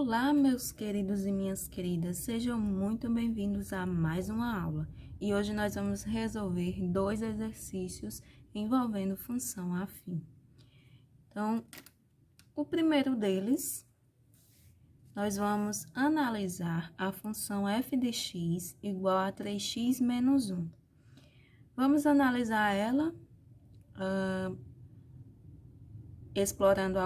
Olá, meus queridos e minhas queridas, sejam muito bem-vindos a mais uma aula. E hoje nós vamos resolver dois exercícios envolvendo função afim. Então, o primeiro deles, nós vamos analisar a função f de x igual a 3x menos 1. Vamos analisar ela explorando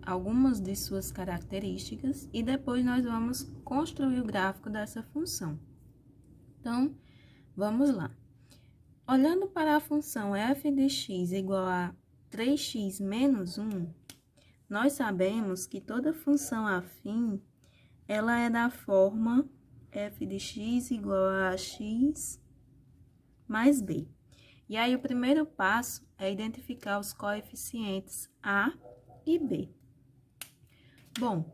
algumas de suas características e depois nós vamos construir o gráfico dessa função. Então, vamos lá. Olhando para a função f de x igual a 3x menos 1, nós sabemos que toda função afim, ela é da forma f de x igual a x mais b. E aí, o primeiro passo é identificar os coeficientes a e b. Bom,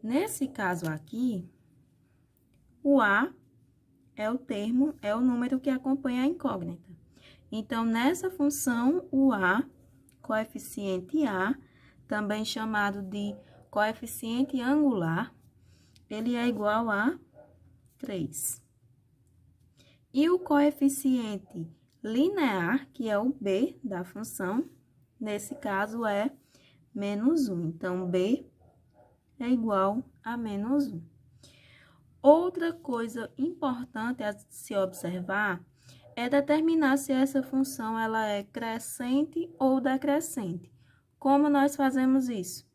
nesse caso aqui, o a é o número que acompanha a incógnita. Então, nessa função, o a, coeficiente a, também chamado de coeficiente angular, ele é igual a 3. E o coeficiente linear, que é o b da função, nesse caso é menos 1. Então, b é igual a menos 1. Outra coisa importante a se observar é determinar se essa função ela é crescente ou decrescente. Como nós fazemos isso?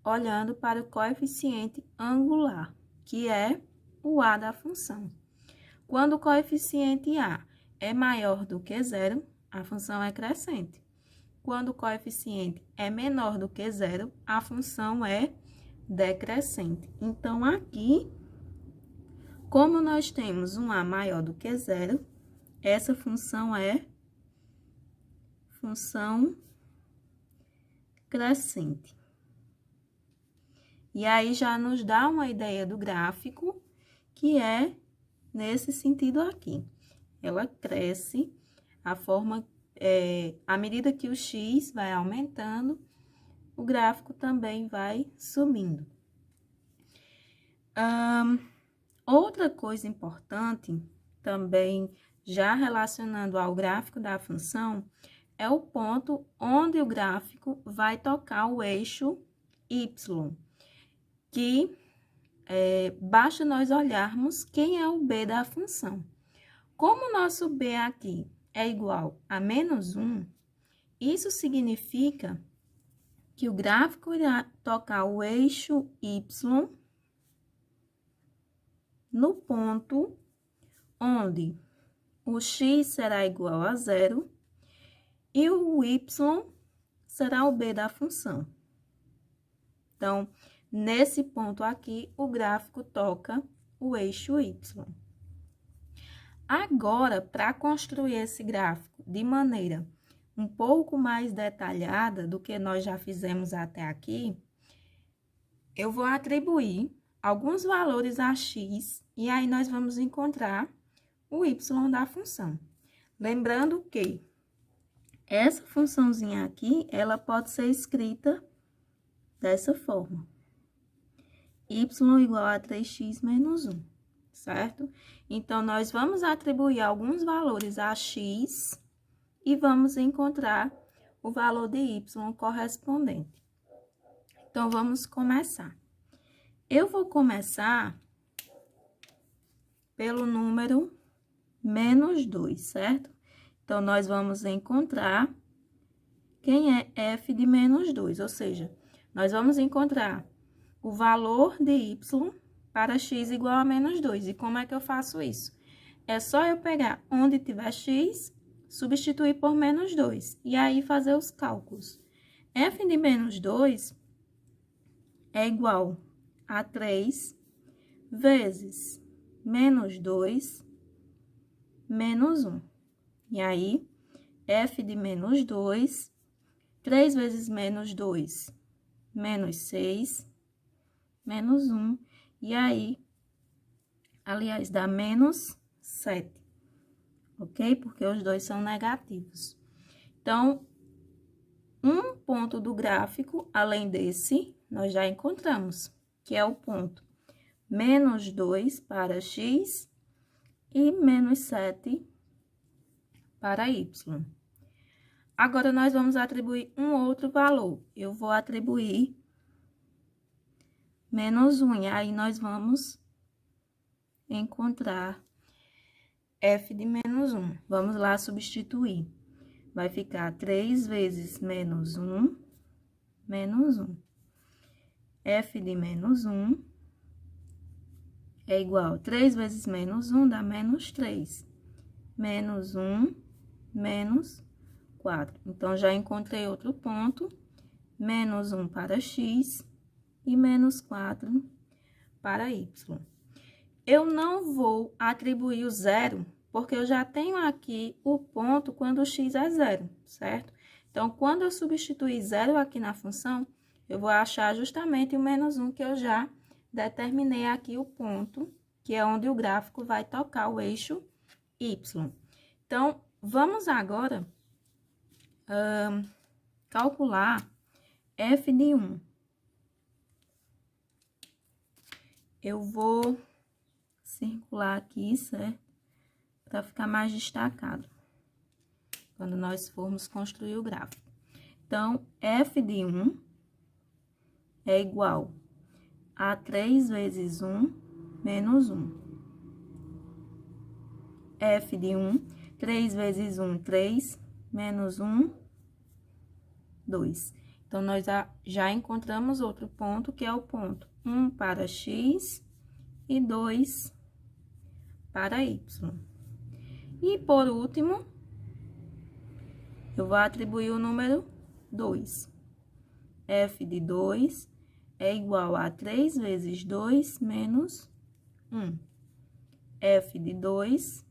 Olhando para o coeficiente angular, que é o a da função. Quando o coeficiente a é maior do que zero, a função é crescente. Quando o coeficiente é menor do que zero, a função é decrescente. Então, aqui, como nós temos um a maior do que zero, essa função é função crescente. E aí, já nos dá uma ideia do gráfico, que é nesse sentido aqui. Ela cresce, à medida que o x vai aumentando, o gráfico também vai subindo. Outra coisa importante, também já relacionando ao gráfico da função, é o ponto onde o gráfico vai tocar o eixo y, que basta nós olharmos quem é o b da função. Como o nosso b aqui é igual a menos 1, isso significa que o gráfico irá tocar o eixo y no ponto onde o x será igual a 0 e o y será o b da função. Então, nesse ponto aqui, o gráfico toca o eixo y. Agora, para construir esse gráfico de maneira um pouco mais detalhada do que nós já fizemos até aqui, eu vou atribuir alguns valores a x e aí nós vamos encontrar o y da função. Lembrando que essa funçãozinha aqui, ela pode ser escrita dessa forma. Y igual a 3x menos 1, certo? Então, nós vamos atribuir alguns valores a x e vamos encontrar o valor de y correspondente. Então, vamos começar. Eu vou começar pelo número menos 2, certo? Então, nós vamos encontrar quem é f de menos 2, ou seja, nós vamos encontrar o valor de y para x igual a menos 2. E como é que eu faço isso? É só eu pegar onde tiver x, substituir por menos 2, e aí fazer os cálculos. F de menos 2 é igual a 3 vezes menos 2 menos 1. E aí, f de menos 2, 3 vezes menos 2, menos 6, menos 1, e aí, aliás, dá menos 7, ok? Porque os dois são negativos. Então, um ponto do gráfico, além desse, nós já encontramos, que é o ponto menos 2 para x e menos 7 para y. Agora, nós vamos atribuir um outro valor. Eu vou atribuir menos 1, e aí nós vamos encontrar f de menos 1. Vamos lá substituir. Vai ficar 3 vezes menos 1, menos 1. F de menos 1 é igual a 3 vezes menos 1 dá menos 3. Menos 1, menos 4. Então, já encontrei outro ponto. Menos 1 para x e menos 4 para y. Eu não vou atribuir o zero, porque eu já tenho aqui o ponto quando o x é zero, certo? Então, quando eu substituir zero aqui na função, eu vou achar justamente o menos 1 que eu já determinei aqui o ponto, que é onde o gráfico vai tocar o eixo y. Então, vamos agora calcular f de 1. Eu vou circular aqui, certo? Para ficar mais destacado, quando nós formos construir o gráfico. Então, f de 1 é igual a 3 vezes 1 menos 1. F de 1, 3 vezes 1, 3, menos 1, 2. Então, nós já encontramos outro ponto, que é o ponto 1 para x e 2 para y. E, por último, eu vou atribuir o número 2. F de 2 é igual a 3 vezes 2 menos 1. F de 2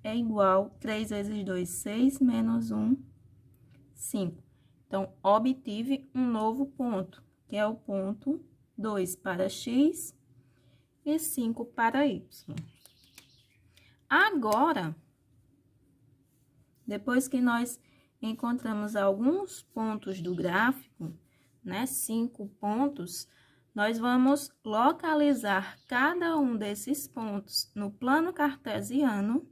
é igual a 3 vezes 2, 6, menos 1, 5. Então, obtive um novo ponto, que é o ponto 2 para x e 5 para y. Agora, depois que nós encontramos alguns pontos do gráfico, né, 5 pontos, nós vamos localizar cada um desses pontos no plano cartesiano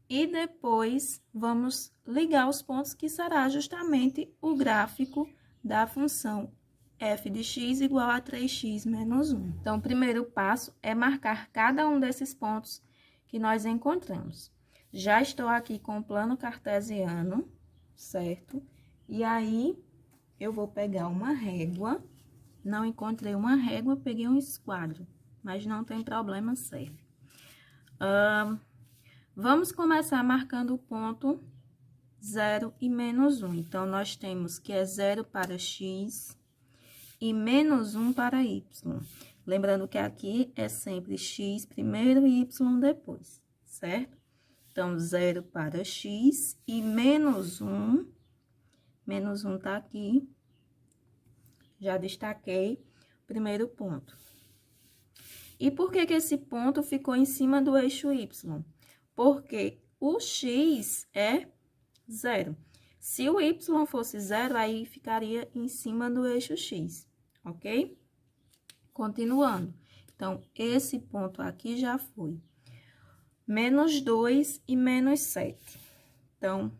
e depois vamos ligar os pontos, que será justamente o gráfico da função f de x igual a 3x menos 1. Então, o primeiro passo é marcar cada um desses pontos que nós encontramos. Já estou aqui com o plano cartesiano, certo? E aí, eu vou pegar uma régua. Não encontrei uma régua, peguei um esquadro, mas não tem problema, serve. Vamos começar marcando o ponto 0 e menos 1. Então, nós temos que é 0 para x e menos 1 para y. Lembrando que aqui é sempre x primeiro e y depois, certo? Então, 0 para x e menos 1. Menos 1 tá aqui. Já destaquei o primeiro ponto. E por que que esse ponto ficou em cima do eixo y? Porque o x é 0. Se o y fosse 0, aí ficaria em cima do eixo x, ok? Continuando. Então, esse ponto aqui já foi. Menos 2 e menos 7. Então,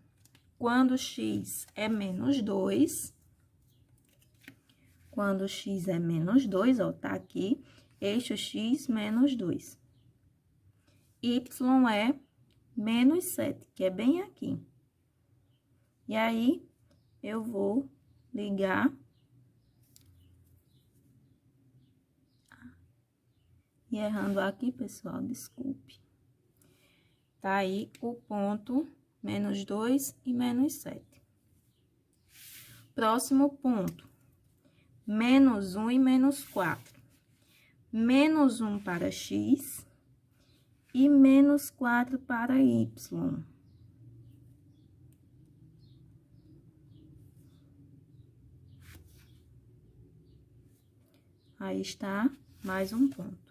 quando x é menos 2, quando x é menos 2, ó, tá aqui, eixo x menos 2. Y é menos 7, que é bem aqui. E aí, eu vou ligar. E errando aqui, pessoal, desculpe. Tá aí o ponto menos 2 e menos 7. Próximo ponto, menos 1 e menos 4. Menos 1 para x e menos 4 para y. Aí está mais um ponto.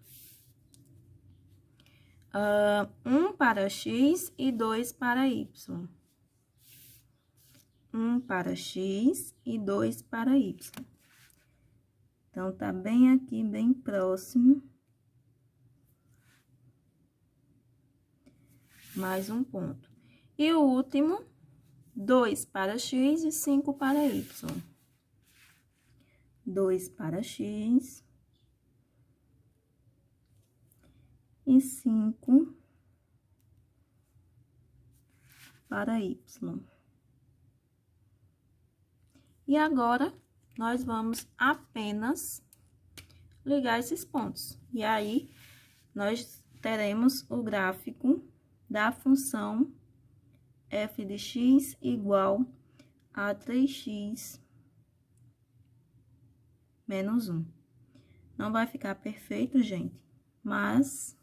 1 para x e 2 para y. 1 para x e 2 para y. Então, tá bem aqui, bem próximo. Mais um ponto. E o último, 2 para x e 5 para y. 2 para x e 5 para y. E agora, nós vamos apenas ligar esses pontos. E aí, nós teremos o gráfico da função f de x igual a 3x menos 1. Não vai ficar perfeito, gente, mas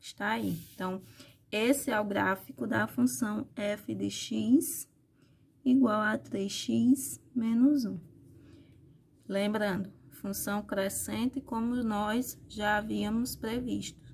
está aí. Então, esse é o gráfico da função f de x igual a 3x menos 1. Lembrando, função crescente como nós já havíamos previsto.